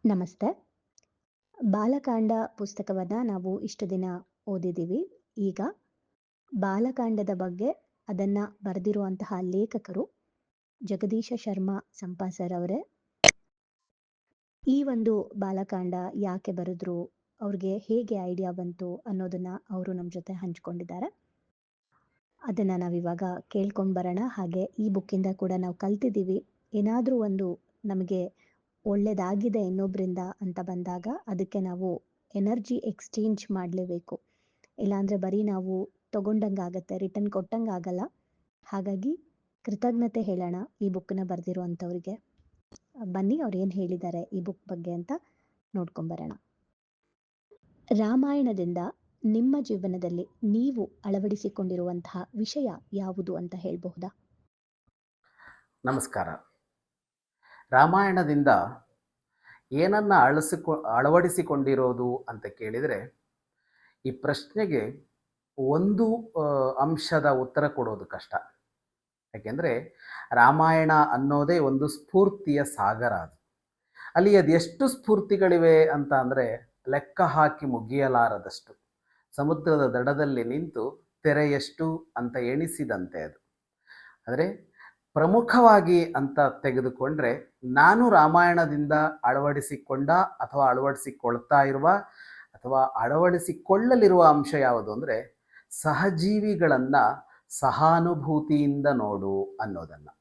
ನಮಸ್ತೆ. ಬಾಲಕಾಂಡ ಪುಸ್ತಕವನ್ನು ನಾವು ಇಷ್ಟು ದಿನ ಓದಿದ್ದೀವಿ. ಈಗ ಬಾಲಕಾಂಡದ ಬಗ್ಗೆ ಅದನ್ನು ಬರೆದಿರುವಂತಹ ಲೇಖಕರು ಜಗದೀಶ ಶರ್ಮಾ ಸಂಪಾಸರ್ ಅವರೇ. ಈ ಒಂದು ಬಾಲಕಾಂಡ ಯಾಕೆ ಬರೆದ್ರು, ಅವ್ರಿಗೆ ಹೇಗೆ ಐಡಿಯಾ ಬಂತು ಅನ್ನೋದನ್ನು ಅವರು ನಮ್ಮ ಜೊತೆ ಹಂಚ್ಕೊಂಡಿದ್ದಾರೆ. ಅದನ್ನು ನಾವಿವಾಗ ಕೇಳ್ಕೊಂಡು ಬರೋಣ. ಹಾಗೆ ಈ ಬುಕ್ಕಿಂದ ಕೂಡ ನಾವು ಕಲ್ತಿದ್ದೀವಿ, ಏನಾದರೂ ಒಂದು ನಮಗೆ ಒಳ್ಳೆಯದಾಗಿದೆ ಇನ್ನೊಬ್ಬರಿಂದ ಅಂತ ಬಂದಾಗ ಅದಕ್ಕೆ ನಾವು ಎನರ್ಜಿ ಎಕ್ಸ್ಚೇಂಜ್ ಮಾಡಲೇಬೇಕು. ಇಲ್ಲಾಂದರೆ ಬರೀ ನಾವು ತೊಗೊಂಡಂಗಾಗತ್ತೆ, ರಿಟರ್ನ್ ಕೊಟ್ಟಂಗಾಗಲ್ಲ. ಹಾಗಾಗಿ ಕೃತಜ್ಞತೆ ಹೇಳೋಣ ಈ ಬುಕ್ಕನ್ನ ಬರೆದಿರುವಂಥವ್ರಿಗೆ. ಬನ್ನಿ ಅವ್ರು ಏನು ಹೇಳಿದ್ದಾರೆ ಈ ಬುಕ್ ಬಗ್ಗೆ ಅಂತ ನೋಡ್ಕೊಂಬರೋಣ. ರಾಮಾಯಣದಿಂದ ನಿಮ್ಮ ಜೀವನದಲ್ಲಿ ನೀವು ಅಳವಡಿಸಿಕೊಂಡಿರುವಂತಹ ವಿಷಯ ಯಾವುದು ಅಂತ ಹೇಳಬಹುದಾ? ನಮಸ್ಕಾರ. ರಾಮಾಯಣದಿಂದ ಏನನ್ನು ಅಳವಡಿಸಿಕೊಂಡಿರೋದು ಅಂತ ಕೇಳಿದರೆ, ಈ ಪ್ರಶ್ನೆಗೆ ಒಂದು ಅಂಶದ ಉತ್ತರ ಕೊಡೋದು ಕಷ್ಟ. ಯಾಕೆಂದರೆ ರಾಮಾಯಣ ಅನ್ನೋದೇ ಒಂದು ಸ್ಫೂರ್ತಿಯ ಸಾಗರ. ಅಲ್ಲಿ ಅದೆಷ್ಟು ಸ್ಫೂರ್ತಿಗಳಿವೆ ಅಂತ ಅಂದರೆ ಲೆಕ್ಕ ಹಾಕಿ ಮುಗಿಯಲಾರದಷ್ಟು. ಸಮುದ್ರದ ದಡದಲ್ಲಿ ನಿಂತು ತೆರೆಯಷ್ಟು ಅಂತ ಎಣಿಸಿದಂತೆ ಅದು. ಆದರೆ ಪ್ರಮುಖವಾಗಿ ಅಂತ ತೆಗೆದುಕೊಂಡ್ರೆ, ನಾನು ರಾಮಾಯಣದಿಂದ ಅಳವಡಿಸಿಕೊಂಡ ಅಥವಾ ಅಳವಡಿಸಿಕೊಳ್ತಾ ಇರುವ ಅಥವಾ ಅಳವಡಿಸಿಕೊಳ್ಳಲಿರುವ ಅಂಶ ಯಾವುದು ಅಂದರೆ, ಸಹಜೀವಿಗಳನ್ನು ಸಹಾನುಭೂತಿಯಿಂದ ನೋಡು ಅನ್ನೋದನ್ನು.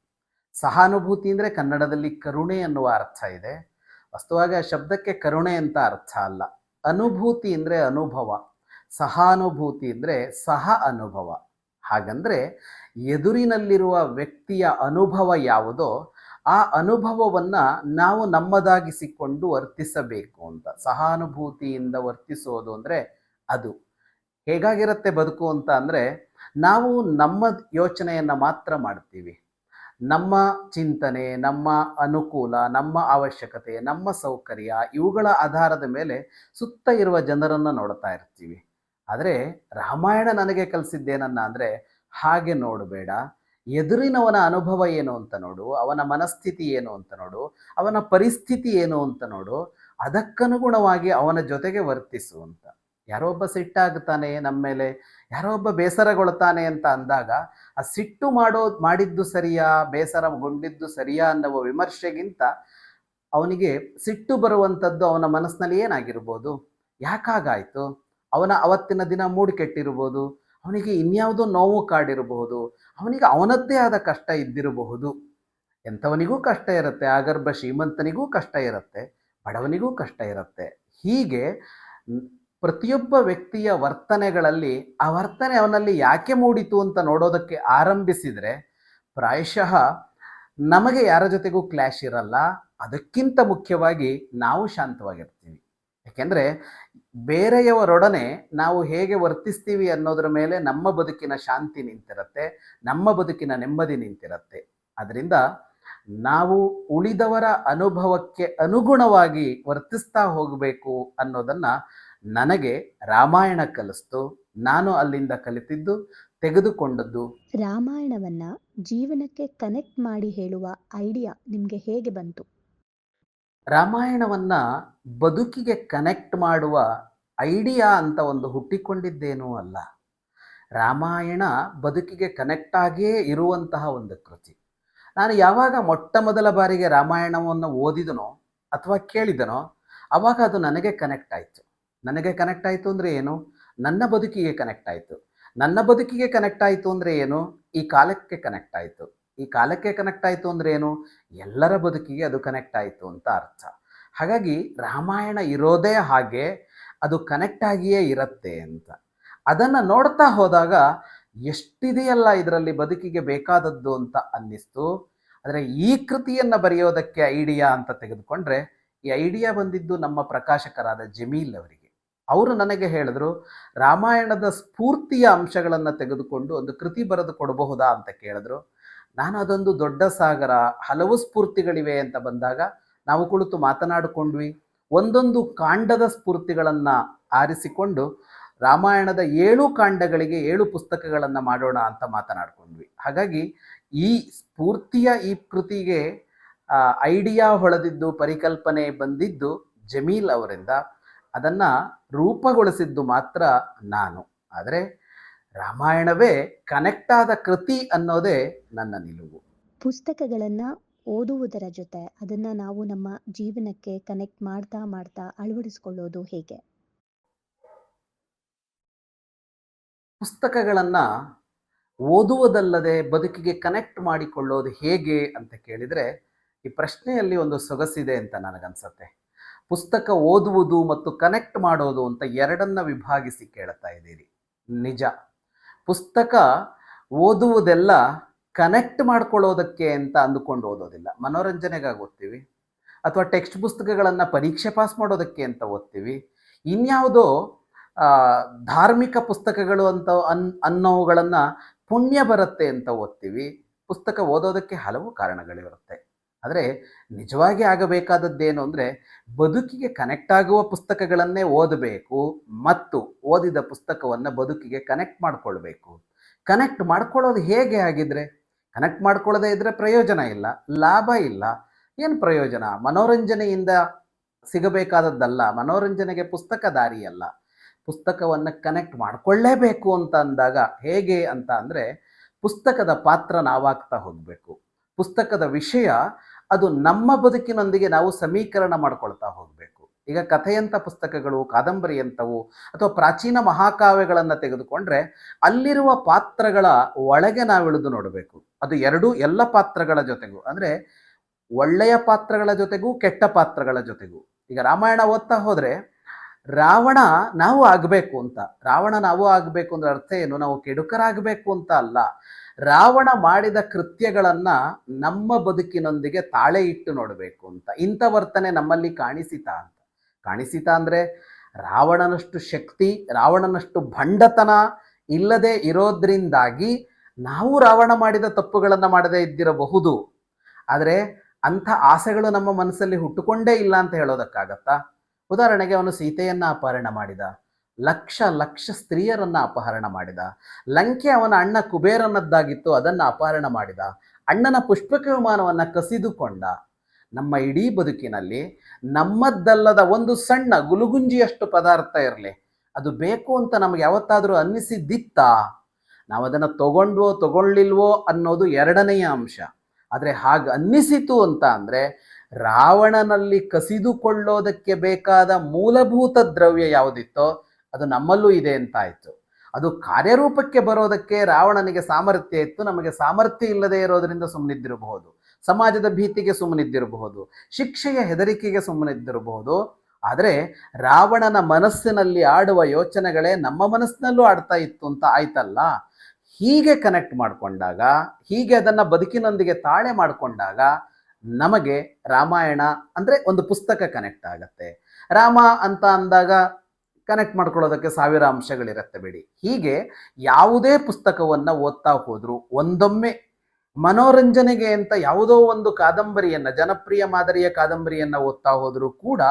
ಸಹಾನುಭೂತಿ ಅಂದರೆ ಕನ್ನಡದಲ್ಲಿ ಕರುಣೆ ಅನ್ನುವ ಅರ್ಥ ಇದೆ. ವಾಸ್ತವವಾಗಿ ಆ ಶಬ್ದಕ್ಕೆ ಕರುಣೆ ಅಂತ ಅರ್ಥ ಅಲ್ಲ. ಅನುಭೂತಿ ಅಂದರೆ ಅನುಭವ, ಸಹಾನುಭೂತಿ ಅಂದರೆ ಸಹ ಅನುಭವ. ಹಾಗಂದರೆ ಎದುರಿನಲ್ಲಿರುವ ವ್ಯಕ್ತಿಯ ಅನುಭವ ಯಾವುದೋ ಆ ಅನುಭವವನ್ನು ನಾವು ನಮ್ಮದಾಗಿಸಿಕೊಂಡು ವರ್ತಿಸಬೇಕು ಅಂತ. ಸಹಾನುಭೂತಿಯಿಂದ ವರ್ತಿಸೋದು ಅಂದರೆ ಅದು. ಹೇಗಾಗಿರುತ್ತೆ ಬದುಕು ಅಂತ ಅಂದರೆ, ನಾವು ನಮ್ಮ ಯೋಚನೆಯನ್ನು ಮಾತ್ರ ಮಾಡ್ತೀವಿ. ನಮ್ಮ ಚಿಂತನೆ, ನಮ್ಮ ಅನುಕೂಲ, ನಮ್ಮ ಅವಶ್ಯಕತೆ, ನಮ್ಮ ಸೌಕರ್ಯ ಇವುಗಳ ಆಧಾರದ ಮೇಲೆ ಸುತ್ತ ಇರುವ ಜನರನ್ನು ನೋಡ್ತಾ ಇರ್ತೀವಿ. ಆದರೆ ರಾಮಾಯಣ ನನಗೆ ಕಲಿಸಿದ್ದೇನನ್ನ ಅಂದರೆ, ಹಾಗೆ ನೋಡಬೇಡ. ಎದುರಿನವನ ಅನುಭವ ಏನು ಅಂತ ನೋಡು, ಅವನ ಮನಸ್ಥಿತಿ ಏನು ಅಂತ ನೋಡು, ಅವನ ಪರಿಸ್ಥಿತಿ ಏನು ಅಂತ ನೋಡು, ಅದಕ್ಕನುಗುಣವಾಗಿ ಅವನ ಜೊತೆಗೆ ವರ್ತಿಸು ಅಂತ. ಯಾರೋ ಒಬ್ಬ ಸಿಟ್ಟಾಗ್ತಾನೆ ನಮ್ಮ ಮೇಲೆ, ಯಾರೋ ಒಬ್ಬ ಬೇಸರಗೊಳ್ತಾನೆ ಅಂತ ಅಂದಾಗ ಆ ಸಿಟ್ಟು ಮಾಡಿದ್ದು ಸರಿಯಾ, ಬೇಸರಗೊಂಡಿದ್ದು ಸರಿಯಾ ಅನ್ನುವ ವಿಮರ್ಶೆಗಿಂತ ಅವನಿಗೆ ಸಿಟ್ಟು ಬರುವಂಥದ್ದು ಅವನ ಮನಸ್ಸಿನಲ್ಲಿ ಏನಾಗಿರ್ಬೋದು, ಯಾಕಾಗಾಯಿತು, ಅವನ ಅವತ್ತಿನ ದಿನ ಮೂಡ್ ಕೆಟ್ಟಿರ್ಬೋದು, ಅವನಿಗೆ ಇನ್ಯಾವುದೋ ನೋವು ಕಾಡಿರಬಹುದು, ಅವನಿಗೆ ಅವನದ್ದೇ ಆದ ಕಷ್ಟ ಇದ್ದಿರಬಹುದು. ಎಂಥವನಿಗೂ ಕಷ್ಟ ಇರುತ್ತೆ, ಆಗರ್ಭ ಶ್ರೀಮಂತನಿಗೂ ಕಷ್ಟ ಇರುತ್ತೆ, ಬಡವನಿಗೂ ಕಷ್ಟ ಇರುತ್ತೆ. ಹೀಗೆ ಪ್ರತಿಯೊಬ್ಬ ವ್ಯಕ್ತಿಯ ವರ್ತನೆಗಳಲ್ಲಿ ಆ ವರ್ತನೆ ಅವನಲ್ಲಿ ಯಾಕೆ ಮೂಡಿತು ಅಂತ ನೋಡೋದಕ್ಕೆ ಆರಂಭಿಸಿದರೆ ಪ್ರಾಯಶಃ ನಮಗೆ ಯಾರ ಜೊತೆಗೂ ಕ್ಲಾಶ್ ಇರಲ್ಲ. ಅದಕ್ಕಿಂತ ಮುಖ್ಯವಾಗಿ ನಾವು ಶಾಂತವಾಗಿರ್ತೀವಿ. ಯಾಕೆಂದರೆ ಬೇರೆಯವರೊಡನೆ ನಾವು ಹೇಗೆ ವರ್ತಿಸ್ತೀವಿ ಅನ್ನೋದ್ರ ಮೇಲೆ ನಮ್ಮ ಬದುಕಿನ ಶಾಂತಿ ನಿಂತಿರುತ್ತೆ, ನಮ್ಮ ಬದುಕಿನ ನೆಮ್ಮದಿ ನಿಂತಿರುತ್ತೆ. ಅದರಿಂದ ನಾವು ಉಳಿದವರ ಅನುಭವಕ್ಕೆ ಅನುಗುಣವಾಗಿ ವರ್ತಿಸ್ತಾ ಹೋಗಬೇಕು ಅನ್ನೋದನ್ನು ನನಗೆ ರಾಮಾಯಣ ಕಲಿಸ್ತು. ನಾನು ಅಲ್ಲಿಂದ ಕಲಿತಿದ್ದು, ತೆಗೆದುಕೊಂಡದ್ದು. ರಾಮಾಯಣವನ್ನ ಜೀವನಕ್ಕೆ ಕನೆಕ್ಟ್ ಮಾಡಿ ಹೇಳುವ ಐಡಿಯಾ ನಿಮಗೆ ಹೇಗೆ ಬಂತು? ರಾಮಾಯಣವನ್ನು ಬದುಕಿಗೆ ಕನೆಕ್ಟ್ ಮಾಡುವ ಐಡಿಯಾ ಅಂತ ಒಂದು ಹುಟ್ಟಿಕೊಂಡಿದ್ದೇನೂ ಅಲ್ಲ. ರಾಮಾಯಣ ಬದುಕಿಗೆ ಕನೆಕ್ಟ್ ಆಗಿಯೇ ಇರುವಂತಹ ಒಂದು ಕೃತಿ. ನಾನು ಯಾವಾಗ ಮೊಟ್ಟ ಮೊದಲ ಬಾರಿಗೆ ರಾಮಾಯಣವನ್ನು ಓದಿದನೋ ಅಥವಾ ಕೇಳಿದನೋ ಆವಾಗ ಅದು ನನಗೆ ಕನೆಕ್ಟ್ ಆಯಿತು. ನನಗೆ ಕನೆಕ್ಟ್ ಆಯಿತು ಅಂದರೆ ಏನು? ನನ್ನ ಬದುಕಿಗೆ ಕನೆಕ್ಟ್ ಆಯಿತು. ನನ್ನ ಬದುಕಿಗೆ ಕನೆಕ್ಟ್ ಆಯಿತು ಅಂದರೆ ಏನು? ಈ ಕಾಲಕ್ಕೆ ಕನೆಕ್ಟ್ ಆಯಿತು. ಈ ಕಾಲಕ್ಕೆ ಕನೆಕ್ಟ್ ಆಯಿತು ಅಂದರೆ ಏನು? ಎಲ್ಲರ ಬದುಕಿಗೆ ಅದು ಕನೆಕ್ಟ್ ಆಯಿತು ಅಂತ ಅರ್ಥ. ಹಾಗಾಗಿ ರಾಮಾಯಣ ಇರೋದೇ ಹಾಗೆ, ಅದು ಕನೆಕ್ಟ್ ಆಗಿಯೇ ಇರುತ್ತೆ ಅಂತ. ಅದನ್ನು ನೋಡ್ತಾ ಹೋದಾಗ ಎಷ್ಟಿದೆಯಲ್ಲ ಇದರಲ್ಲಿ ಬದುಕಿಗೆ ಬೇಕಾದದ್ದು ಅಂತ ಅನ್ನಿಸ್ತು. ಆದರೆ ಈ ಕೃತಿಯನ್ನು ಬರೆಯೋದಕ್ಕೆ ಐಡಿಯಾ ಅಂತ ತೆಗೆದುಕೊಂಡ್ರೆ, ಈ ಐಡಿಯಾ ಬಂದಿದ್ದು ನಮ್ಮ ಪ್ರಕಾಶಕರಾದ ಜಮೀಲ್ ಅವರಿಗೆ. ಅವರು ನನಗೆ ಹೇಳಿದ್ರು, ರಾಮಾಯಣದ ಸ್ಫೂರ್ತಿಯ ಅಂಶಗಳನ್ನು ತೆಗೆದುಕೊಂಡು ಒಂದು ಕೃತಿ ಬರೆದು ಕೊಡಬಹುದಾ ಅಂತ ಕೇಳಿದ್ರು. ನಾನು ಅದೊಂದು ದೊಡ್ಡ ಸಾಗರ, ಹಲವು ಸ್ಫೂರ್ತಿಗಳಿವೆ ಅಂತ ಬಂದಾಗ ನಾವು ಕುಳಿತು ಮಾತನಾಡಿಕೊಂಡ್ವಿ. ಒಂದೊಂದು ಕಾಂಡದ ಸ್ಫೂರ್ತಿಗಳನ್ನು ಆರಿಸಿಕೊಂಡು ರಾಮಾಯಣದ 7 ಕಾಂಡಗಳಿಗೆ 7 ಪುಸ್ತಕಗಳನ್ನು ಮಾಡೋಣ ಅಂತ ಮಾತನಾಡಿಕೊಂಡ್ವಿ. ಹಾಗಾಗಿ ಈ ಸ್ಫೂರ್ತಿಯ ಈ ಕೃತಿಗೆ ಐಡಿಯಾ ಹೊಳೆದಿದ್ದು, ಪರಿಕಲ್ಪನೆ ಬಂದಿದ್ದು ಜಮೀಲ್ ಅವರಿಂದ. ಅದನ್ನು ರೂಪುಗೊಳಿಸಿದ್ದು ಮಾತ್ರ ನಾನು. ಆದರೆ ರಾಮಾಯಣವೇ ಕನೆಕ್ಟ್ ಆದ ಕೃತಿ ಅನ್ನೋದೇ ನನ್ನ ನಿಲುವು. ಪುಸ್ತಕಗಳನ್ನು ಓದುವುದರ ಜೊತೆ ಅದನ್ನು ನಾವು ನಮ್ಮ ಜೀವನಕ್ಕೆ ಕನೆಕ್ಟ್ ಮಾಡ್ತಾ ಮಾಡ್ತಾ ಅಳವಡಿಸ್ಕೊಳ್ಳೋದು ಹೇಗೆ? ಪುಸ್ತಕಗಳನ್ನು ಓದುವುದಲ್ಲದೆ ಬದುಕಿಗೆ ಕನೆಕ್ಟ್ ಮಾಡಿಕೊಳ್ಳೋದು ಹೇಗೆ ಅಂತ ಕೇಳಿದರೆ, ಈ ಪ್ರಶ್ನೆಯಲ್ಲಿ ಒಂದು ಸೊಗಸಿದೆ ಅಂತ ನನಗನ್ಸುತ್ತೆ. ಪುಸ್ತಕ ಓದುವುದು ಮತ್ತು ಕನೆಕ್ಟ್ ಮಾಡೋದು ಅಂತ ಎರಡನ್ನ ವಿಭಾಗಿಸಿ ಕೇಳ್ತಾ ಇದ್ದೀರಿ. ನಿಜ, ಪುಸ್ತಕ ಓದುವುದೆಲ್ಲ ಕನೆಕ್ಟ್ ಮಾಡ್ಕೊಳ್ಳೋದಕ್ಕೆ ಅಂತ ಅಂದುಕೊಂಡು ಓದೋದಿಲ್ಲ. ಮನೋರಂಜನೆಗಾಗಿ ಓದ್ತೀವಿ, ಅಥವಾ ಟೆಕ್ಸ್ಟ್ ಪುಸ್ತಕಗಳನ್ನು ಪರೀಕ್ಷೆ ಪಾಸ್ ಮಾಡೋದಕ್ಕೆ ಅಂತ ಓದ್ತೀವಿ. ಇನ್ಯಾವುದೋ ಧಾರ್ಮಿಕ ಪುಸ್ತಕಗಳು ಅಂತ ಅನ್ನೋವುಗಳನ್ನು ಪುಣ್ಯ ಬರುತ್ತೆ ಅಂತ ಓದ್ತೀವಿ. ಪುಸ್ತಕ ಓದೋದಕ್ಕೆ ಹಲವು ಕಾರಣಗಳಿರುತ್ತೆ. ಆದರೆ ನಿಜವಾಗಿ ಆಗಬೇಕಾದದ್ದೇನು ಅಂದರೆ, ಬದುಕಿಗೆ ಕನೆಕ್ಟ್ ಆಗುವ ಪುಸ್ತಕಗಳನ್ನೇ ಓದಬೇಕು ಮತ್ತು ಓದಿದ ಪುಸ್ತಕವನ್ನು ಬದುಕಿಗೆ ಕನೆಕ್ಟ್ ಮಾಡಿಕೊಳ್ಬೇಕು. ಕನೆಕ್ಟ್ ಮಾಡ್ಕೊಳ್ಳೋದು ಹೇಗೆ ಆಗಿದ್ರೆ? ಕನೆಕ್ಟ್ ಮಾಡ್ಕೊಳ್ಳೋದೇ ಇದ್ದರೆ ಪ್ರಯೋಜನ ಇಲ್ಲ, ಲಾಭ ಇಲ್ಲ. ಏನು ಪ್ರಯೋಜನ? ಮನೋರಂಜನೆಯಿಂದ ಸಿಗಬೇಕಾದದ್ದಲ್ಲ, ಮನೋರಂಜನೆಗೆ ಪುಸ್ತಕ ದಾರಿಯಲ್ಲ. ಪುಸ್ತಕವನ್ನು ಕನೆಕ್ಟ್ ಮಾಡಿಕೊಳ್ಳೇಬೇಕು ಅಂತ ಅಂದಾಗ ಹೇಗೆ ಅಂತ ಅಂದರೆ, ಪುಸ್ತಕದ ಪಾತ್ರ ನಾವಾಗ್ತಾ ಹೋಗಬೇಕು. ಪುಸ್ತಕದ ವಿಷಯ ಅದು ನಮ್ಮ ಬದುಕಿನೊಂದಿಗೆ ನಾವು ಸಮೀಕರಣ ಮಾಡ್ಕೊಳ್ತಾ ಹೋಗಬೇಕು. ಈಗ ಕಥೆಯಂಥ ಪುಸ್ತಕಗಳು, ಕಾದಂಬರಿಯಂಥವು ಅಥವಾ ಪ್ರಾಚೀನ ಮಹಾಕಾವ್ಯಗಳನ್ನು ತೆಗೆದುಕೊಂಡ್ರೆ ಅಲ್ಲಿರುವ ಪಾತ್ರಗಳ ಒಳಗೆ ನಾವಿಳಿದು ನೋಡಬೇಕು. ಅದು ಎಲ್ಲ ಪಾತ್ರಗಳ ಜೊತೆಗೂ, ಅಂದರೆ ಒಳ್ಳೆಯ ಪಾತ್ರಗಳ ಜೊತೆಗೂ ಕೆಟ್ಟ ಪಾತ್ರಗಳ ಜೊತೆಗೂ. ಈಗ ರಾಮಾಯಣ ಓದ್ತಾ ಹೋದರೆ ರಾವಣ ನಾವು ಆಗಬೇಕು ಅಂತ, ರಾವಣ ನಾವು ಆಗಬೇಕು ಅಂದ್ರೆ ಅರ್ಥ ಏನು? ನಾವು ಕೆಡುಕರಾಗಬೇಕು ಅಂತ ಅಲ್ಲ. ರಾವಣ ಮಾಡಿದ ಕೃತ್ಯಗಳನ್ನು ನಮ್ಮ ಬದುಕಿನೊಂದಿಗೆ ತಾಳೆ ಇಟ್ಟು ನೋಡಬೇಕು ಅಂತ. ಇಂಥ ವರ್ತನೆ ನಮ್ಮಲ್ಲಿ ಕಾಣಿಸಿತಾ ಅಂದರೆ ರಾವಣನಷ್ಟು ಶಕ್ತಿ, ರಾವಣನಷ್ಟು ಭಂಡತನ ಇಲ್ಲದೆ ಇರೋದ್ರಿಂದಾಗಿ ನಾವು ರಾವಣ ಮಾಡಿದ ತಪ್ಪುಗಳನ್ನು ಮಾಡದೇ ಇದ್ದಿರಬಹುದು. ಆದರೆ ಅಂಥ ಆಸೆಗಳು ನಮ್ಮ ಮನಸ್ಸಲ್ಲಿ ಹುಟ್ಟುಕೊಂಡೇ ಇಲ್ಲ ಅಂತ ಹೇಳೋದಕ್ಕಾಗತ್ತಾ? ಉದಾಹರಣೆಗೆ, ಅವನು ಸೀತೆಯನ್ನು ಅಪಹರಣ ಮಾಡಿದ, ಲಕ್ಷ ಸ್ತ್ರೀಯರನ್ನು ಅಪಹರಣ ಮಾಡಿದ. ಲಂಕೆ ಅವನ ಅಣ್ಣ ಕುಬೇರನದ್ದಾಗಿತ್ತು, ಅದನ್ನು ಅಪಹರಣ ಮಾಡಿದ. ಅಣ್ಣನ ಪುಷ್ಪಕ ವಿಮಾನವನ್ನು ಕಸಿದುಕೊಂಡ. ನಮ್ಮ ಇಡೀ ಬದುಕಿನಲ್ಲಿ ನಮ್ಮದ್ದಲ್ಲದ ಒಂದು ಸಣ್ಣ ಗುಲುಗುಂಜಿಯಷ್ಟು ಪದಾರ್ಥ ಇರಲಿ, ಅದು ಬೇಕು ಅಂತ ನಮಗೆ ಯಾವತ್ತಾದರೂ ಅನ್ನಿಸಿದ್ದಿತ್ತಾ? ನಾವು ಅದನ್ನು ತಗೊಳ್ಳಿಲ್ವೋ ಅನ್ನೋದು ಎರಡನೆಯ ಅಂಶ. ಆದರೆ ಹಾಗೆ ಅನ್ನಿಸಿತು ಅಂತ ಅಂದರೆ, ರಾವಣನಲ್ಲಿ ಕಸಿದುಕೊಳ್ಳೋದಕ್ಕೆ ಬೇಕಾದ ಮೂಲಭೂತ ದ್ರವ್ಯ ಯಾವುದಿತ್ತೋ ಅದು ನಮ್ಮಲ್ಲೂ ಇದೆ ಅಂತ ಆಯಿತು. ಅದು ಕಾರ್ಯರೂಪಕ್ಕೆ ಬರೋದಕ್ಕೆ ರಾವಣನಿಗೆ ಸಾಮರ್ಥ್ಯ ಇತ್ತು, ನಮಗೆ ಸಾಮರ್ಥ್ಯ ಇಲ್ಲದೆ ಇರೋದರಿಂದ ಸುಮ್ಮನಿದ್ದಿರಬಹುದು. ಸಮಾಜದ ಭೀತಿಗೆ ಸುಮ್ಮನಿದ್ದಿರಬಹುದು, ಶಿಕ್ಷೆಯ ಹೆದರಿಕೆಗೆ ಸುಮ್ಮನಿದ್ದಿರಬಹುದು. ಆದರೆ ರಾವಣನ ಮನಸ್ಸಿನಲ್ಲಿ ಆಡುವ ಯೋಚನೆಗಳೇ ನಮ್ಮ ಮನಸ್ಸಿನಲ್ಲೂ ಆಡ್ತಾ ಇತ್ತು ಅಂತ ಆಯ್ತಲ್ಲ. ಹೀಗೆ ಕನೆಕ್ಟ್ ಮಾಡಿಕೊಂಡಾಗ, ಹೀಗೆ ಅದನ್ನು ಬದುಕಿನೊಂದಿಗೆ ತಾಳೆ ಮಾಡಿಕೊಂಡಾಗ ನಮಗೆ ರಾಮಾಯಣ ಅಂದರೆ ಒಂದು ಪುಸ್ತಕ ಕನೆಕ್ಟ್ ಆಗತ್ತೆ. ರಾಮ ಅಂತ ಅಂದಾಗ ಕನೆಕ್ಟ್ ಮಾಡ್ಕೊಳ್ಳೋದಕ್ಕೆ ಸಾವಿರ ಅಂಶಗಳಿರುತ್ತೆ ಬಿಡಿ. ಹೀಗೆ ಯಾವುದೇ ಪುಸ್ತಕವನ್ನು ಓದ್ತಾ ಹೋದ್ರು, ಒಂದೊಮ್ಮೆ ಮನೋರಂಜನೆಗೆ ಅಂತ ಯಾವುದೋ ಒಂದು ಕಾದಂಬರಿಯನ್ನು, ಜನಪ್ರಿಯ ಮಾದರಿಯ ಕಾದಂಬರಿಯನ್ನು ಓದ್ತಾ ಹೋದರೂ ಕೂಡ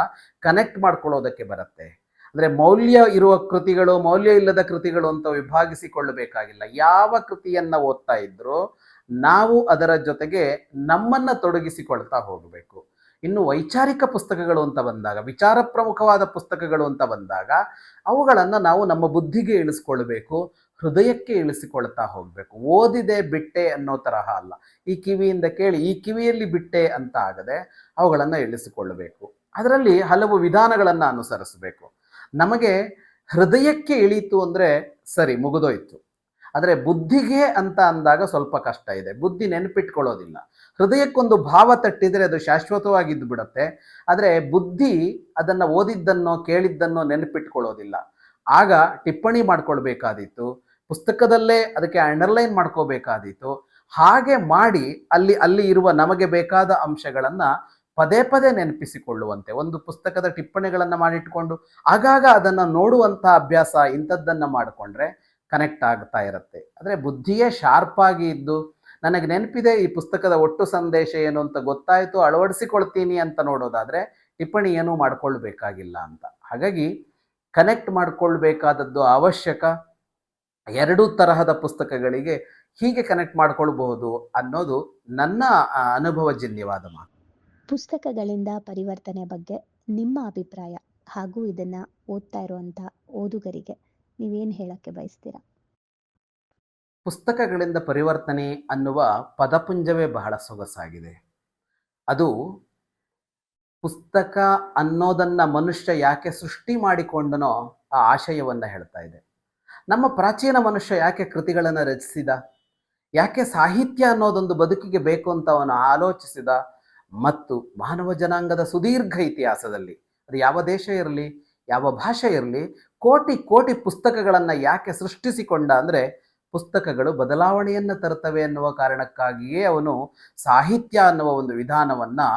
ಕನೆಕ್ಟ್ ಮಾಡ್ಕೊಳ್ಳೋದಕ್ಕೆ ಬರುತ್ತೆ. ಅಂದರೆ ಮೌಲ್ಯ ಇರುವ ಕೃತಿಗಳು, ಮೌಲ್ಯ ಇಲ್ಲದ ಕೃತಿಗಳು ಅಂತ ವಿಭಾಗಿಸಿಕೊಳ್ಳಬೇಕಾಗಿಲ್ಲ. ಯಾವ ಕೃತಿಯನ್ನು ಓದ್ತಾ ಇದ್ರೂ ನಾವು ಅದರ ಜೊತೆಗೆ ನಮ್ಮನ್ನು ತೊಡಗಿಸಿಕೊಳ್ತಾ ಹೋಗಬೇಕು. ಇನ್ನು ವೈಚಾರಿಕ ಪುಸ್ತಕಗಳು ಅಂತ ಬಂದಾಗ, ವಿಚಾರ ಪ್ರಮುಖವಾದ ಪುಸ್ತಕಗಳು ಅಂತ ಬಂದಾಗ ಅವುಗಳನ್ನು ನಾವು ನಮ್ಮ ಬುದ್ಧಿಗೆ ಇಳಿಸ್ಕೊಳ್ಬೇಕು, ಹೃದಯಕ್ಕೆ ಇಳಿಸಿಕೊಳ್ತಾ ಹೋಗಬೇಕು. ಓದಿದೆ ಬಿಟ್ಟೆ ಅನ್ನೋ ತರಹ ಅಲ್ಲ, ಈ ಕಿವಿಯಿಂದ ಕೇಳಿ ಈ ಕಿವಿಯಲ್ಲಿ ಬಿಟ್ಟೆ ಅಂತ ಆಗದೆ ಅವುಗಳನ್ನು ಇಳಿಸಿಕೊಳ್ಳಬೇಕು. ಅದರಲ್ಲಿ ಹಲವು ವಿಧಾನಗಳನ್ನು ಅನುಸರಿಸಬೇಕು. ನಮಗೆ ಹೃದಯಕ್ಕೆ ಇಳೀತು ಅಂದರೆ ಸರಿ, ಮುಗಿದೋಯ್ತು. ಆದರೆ ಬುದ್ಧಿಗೆ ಅಂತ ಅಂದಾಗ ಸ್ವಲ್ಪ ಕಷ್ಟ ಇದೆ. ಬುದ್ಧಿ ನೆನಪಿಟ್ಕೊಳ್ಳೋದಿಲ್ಲ. ಹೃದಯಕ್ಕೊಂದು ಭಾವ ತಟ್ಟಿದರೆ ಅದು ಶಾಶ್ವತವಾಗಿದ್ದು ಬಿಡುತ್ತೆ. ಆದರೆ ಬುದ್ಧಿ ಅದನ್ನು ಓದಿದ್ದನ್ನೋ ಕೇಳಿದ್ದನ್ನೋ ನೆನಪಿಟ್ಕೊಳ್ಳೋದಿಲ್ಲ. ಆಗ ಟಿಪ್ಪಣಿ ಮಾಡ್ಕೊಳ್ಬೇಕಾದೀತು, ಪುಸ್ತಕದಲ್ಲೇ ಅದಕ್ಕೆ ಅಂಡರ್ಲೈನ್ ಮಾಡ್ಕೋಬೇಕಾದೀತು. ಹಾಗೆ ಮಾಡಿ ಅಲ್ಲಿ ಅಲ್ಲಿ ಇರುವ ನಮಗೆ ಬೇಕಾದ ಅಂಶಗಳನ್ನು ಪದೇ ಪದೇ ನೆನಪಿಸಿಕೊಳ್ಳುವಂತೆ ಒಂದು ಪುಸ್ತಕದ ಟಿಪ್ಪಣಿಗಳನ್ನು ಮಾಡಿಟ್ಕೊಂಡು ಆಗಾಗ ಅದನ್ನು ನೋಡುವಂಥ ಅಭ್ಯಾಸ ಇಂಥದ್ದನ್ನು ಮಾಡಿಕೊಂಡ್ರೆ ಕನೆಕ್ಟ್ ಆಗ್ತಾ ಇರುತ್ತೆ. ಆದರೆ ಬುದ್ಧಿಯೇ ಶಾರ್ಪ್ ಆಗಿ ಇದ್ದು ನನಗೆ ನೆನಪಿದೆ ಈ ಪುಸ್ತಕದ ಒಟ್ಟು ಸಂದೇಶ ಏನು ಅಂತ ಗೊತ್ತಾಯಿತು, ಅಳವಡಿಸಿಕೊಳ್ತೀನಿ ಅಂತ ನೋಡೋದಾದರೆ ಟಿಪ್ಪಣಿ ಏನೂ ಮಾಡ್ಕೊಳ್ಬೇಕಾಗಿಲ್ಲ ಅಂತ. ಹಾಗಾಗಿ ಕನೆಕ್ಟ್ ಮಾಡ್ಕೊಳ್ಬೇಕಾದದ್ದು ಅವಶ್ಯಕ. ಎರಡೂ ತರಹದ ಪುಸ್ತಕಗಳಿಗೆ ಹೀಗೆ ಕನೆಕ್ಟ್ ಮಾಡ್ಕೊಳ್ಬಹುದು ಅನ್ನೋದು ನನ್ನ ಅನುಭವಜನ್ಯವಾದ ಮಾತು. ಪುಸ್ತಕಗಳಿಂದ ಪರಿವರ್ತನೆ ಬಗ್ಗೆ ನಿಮ್ಮ ಅಭಿಪ್ರಾಯ ಹಾಗೂ ಇದನ್ನು ಓದ್ತಾ ಇರುವಂಥ ಓದುಗರಿಗೆ ನೀವೇನು ಹೇಳಕ್ಕೆ ಬಯಸ್ತೀರಾ? ಪುಸ್ತಕಗಳಿಂದ ಪರಿವರ್ತನೆ ಅನ್ನುವ ಪದಪುಂಜವೇ ಬಹಳ ಸೊಗಸಾಗಿದೆ. ಅದು ಪುಸ್ತಕ ಅನ್ನೋದನ್ನು ಮನುಷ್ಯ ಯಾಕೆ ಸೃಷ್ಟಿ ಮಾಡಿಕೊಂಡನೋ ಆ ಆಶಯವನ್ನು ಹೇಳ್ತಾ ಇದೆ. ನಮ್ಮ ಪ್ರಾಚೀನ ಮನುಷ್ಯ ಯಾಕೆ ಕೃತಿಗಳನ್ನು ರಚಿಸಿದ, ಯಾಕೆ ಸಾಹಿತ್ಯ ಅನ್ನೋದೊಂದು ಬದುಕಿಗೆ ಬೇಕು ಅಂತ ಅವನು ಆಲೋಚಿಸಿದ, ಮತ್ತು ಮಾನವ ಜನಾಂಗದ ಸುದೀರ್ಘ ಇತಿಹಾಸದಲ್ಲಿ ಅದು ಯಾವ ದೇಶ ಇರಲಿ, ಯಾವ ಭಾಷೆ ಇರಲಿ, ಕೋಟಿ ಕೋಟಿ ಪುಸ್ತಕಗಳನ್ನು ಯಾಕೆ ಸೃಷ್ಟಿಸಿಕೊಂಡ ಅಂದರೆ ಪುಸ್ತಕಗಳು ಬದಲಾವಣೆಯನ್ನು ತರ್ತವೆ ಅನ್ನುವ ಕಾರಣಕ್ಕಾಗಿಯೇ ಅವನು ಸಾಹಿತ್ಯ ಅನ್ನುವ ಒಂದು ವಿಧಾನವನ್ನು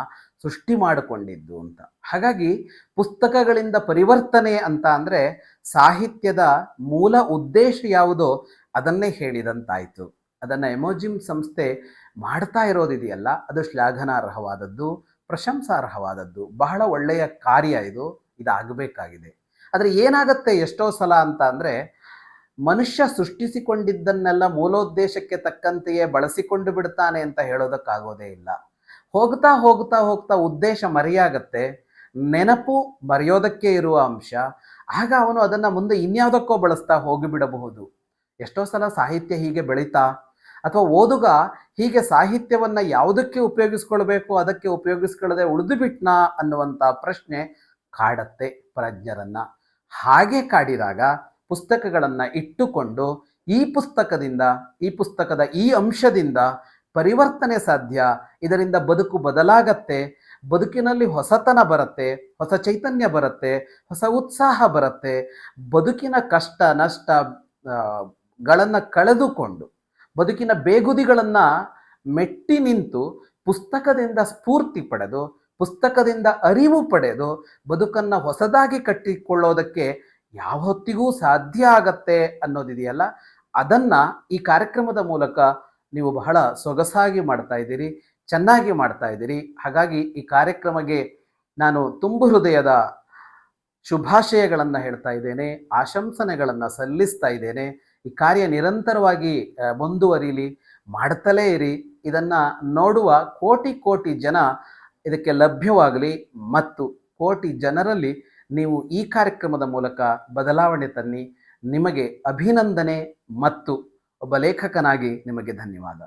ಸೃಷ್ಟಿ ಮಾಡಿಕೊಂಡಿದ್ದು ಅಂತ. ಹಾಗಾಗಿ ಪುಸ್ತಕಗಳಿಂದ ಪರಿವರ್ತನೆ ಅಂತ ಅಂದರೆ ಸಾಹಿತ್ಯದ ಮೂಲ ಉದ್ದೇಶ ಯಾವುದೋ ಅದನ್ನೇ ಹೇಳಿದಂತಾಯಿತು. ಅದನ್ನು ಎಮೋಜಿಮ್ ಸಂಸ್ಥೆ ಮಾಡ್ತಾ ಇರೋದಿದೆಯಲ್ಲ, ಅದು ಶ್ಲಾಘನಾರ್ಹವಾದದ್ದು, ಪ್ರಶಂಸಾರ್ಹವಾದದ್ದು, ಬಹಳ ಒಳ್ಳೆಯ ಕಾರ್ಯ. ಇದಾಗಬೇಕಾಗಿದೆ. ಆದರೆ ಏನಾಗುತ್ತೆ ಎಷ್ಟೋ ಸಲ ಅಂತ ಅಂದರೆ ಮನುಷ್ಯ ಸೃಷ್ಟಿಸಿಕೊಂಡಿದ್ದನ್ನೆಲ್ಲ ಮೂಲೋದ್ದೇಶಕ್ಕೆ ತಕ್ಕಂತೆಯೇ ಬಳಸಿಕೊಂಡು ಬಿಡ್ತಾನೆ ಅಂತ ಹೇಳೋದಕ್ಕಾಗೋದೇ ಇಲ್ಲ. ಹೋಗ್ತಾ ಹೋಗ್ತಾ ಹೋಗ್ತಾ ಉದ್ದೇಶ ಮರೆಯಾಗತ್ತೆ, ನೆನಪು ಮರೆಯೋದಕ್ಕೆ ಇರುವ ಅಂಶ. ಆಗ ಅವನು ಅದನ್ನು ಮುಂದೆ ಇನ್ಯಾವುದಕ್ಕೋ ಬಳಸ್ತಾ ಹೋಗಿಬಿಡಬಹುದು. ಎಷ್ಟೋ ಸಲ ಸಾಹಿತ್ಯ ಹೀಗೆ ಬೆಳೀತಾ ಅಥವಾ ಓದುಗ ಹೀಗೆ ಸಾಹಿತ್ಯವನ್ನು ಯಾವುದಕ್ಕೆ ಉಪಯೋಗಿಸ್ಕೊಳ್ಬೇಕು ಅದಕ್ಕೆ ಉಪಯೋಗಿಸ್ಕೊಳ್ಳದೆ ಉಳಿದು ಬಿಟ್ನಾ ಅನ್ನುವಂಥ ಪ್ರಶ್ನೆ ಕಾಡತ್ತೆ ಪ್ರಜ್ಞರನ್ನು. ಹಾಗೆ ಕಾಡಿದಾಗ ಪುಸ್ತಕಗಳನ್ನು ಇಟ್ಟುಕೊಂಡು ಈ ಪುಸ್ತಕದ ಈ ಅಂಶದಿಂದ ಪರಿವರ್ತನೆ ಸಾಧ್ಯ, ಇದರಿಂದ ಬದುಕು ಬದಲಾಗತ್ತೆ, ಬದುಕಿನಲ್ಲಿ ಹೊಸತನ ಬರುತ್ತೆ, ಹೊಸ ಚೈತನ್ಯ ಬರುತ್ತೆ, ಹೊಸ ಉತ್ಸಾಹ ಬರುತ್ತೆ. ಬದುಕಿನ ಕಷ್ಟ ನಷ್ಟ ಗಳನ್ನು ಕಳೆದುಕೊಂಡು ಬದುಕಿನ ಬೇಗುದಿಗಳನ್ನು ಮೆಟ್ಟಿ ನಿಂತು ಪುಸ್ತಕದಿಂದ ಸ್ಫೂರ್ತಿ ಪಡೆದು ಪುಸ್ತಕದಿಂದ ಅರಿವು ಪಡೆದು ಬದುಕನ್ನು ಹೊಸದಾಗಿ ಕಟ್ಟಿಕೊಳ್ಳೋದಕ್ಕೆ ಯಾವ ಹೊತ್ತಿಗೂ ಸಾಧ್ಯ ಆಗತ್ತೆ ಅನ್ನೋದಿದೆಯಲ್ಲ, ಅದನ್ನು ಈ ಕಾರ್ಯಕ್ರಮದ ಮೂಲಕ ನೀವು ಬಹಳ ಸೊಗಸಾಗಿ ಮಾಡ್ತಾ ಇದ್ದೀರಿ, ಚೆನ್ನಾಗಿ ಮಾಡ್ತಾ ಇದ್ದೀರಿ. ಹಾಗಾಗಿ ಈ ಕಾರ್ಯಕ್ರಮಕ್ಕೆ ನಾನು ತುಂಬು ಹೃದಯದ ಶುಭಾಶಯಗಳನ್ನು ಹೇಳ್ತಾ ಇದ್ದೇನೆ, ಆಶಂಸನೆಗಳನ್ನು ಸಲ್ಲಿಸ್ತಾ ಇದ್ದೇನೆ. ಈ ಕಾರ್ಯ ನಿರಂತರವಾಗಿ ಮುಂದುವರಿಲಿ, ಮಾಡ್ತಲೇ ಇರಿ. ಇದನ್ನು ನೋಡುವ ಕೋಟಿ ಕೋಟಿ ಜನ ಇದಕ್ಕೆ ಲಭ್ಯವಾಗಲಿ ಮತ್ತು ಕೋಟಿ ಜನರಲ್ಲಿ ನೀವು ಈ ಕಾರ್ಯಕ್ರಮದ ಮೂಲಕ ಬದಲಾವಣೆ ತನ್ನಿ. ನಿಮಗೆ ಅಭಿನಂದನೆ ಮತ್ತು ಒಬ್ಬ ಲೇಖಕನಾಗಿ ನಿಮಗೆ ಧನ್ಯವಾದ.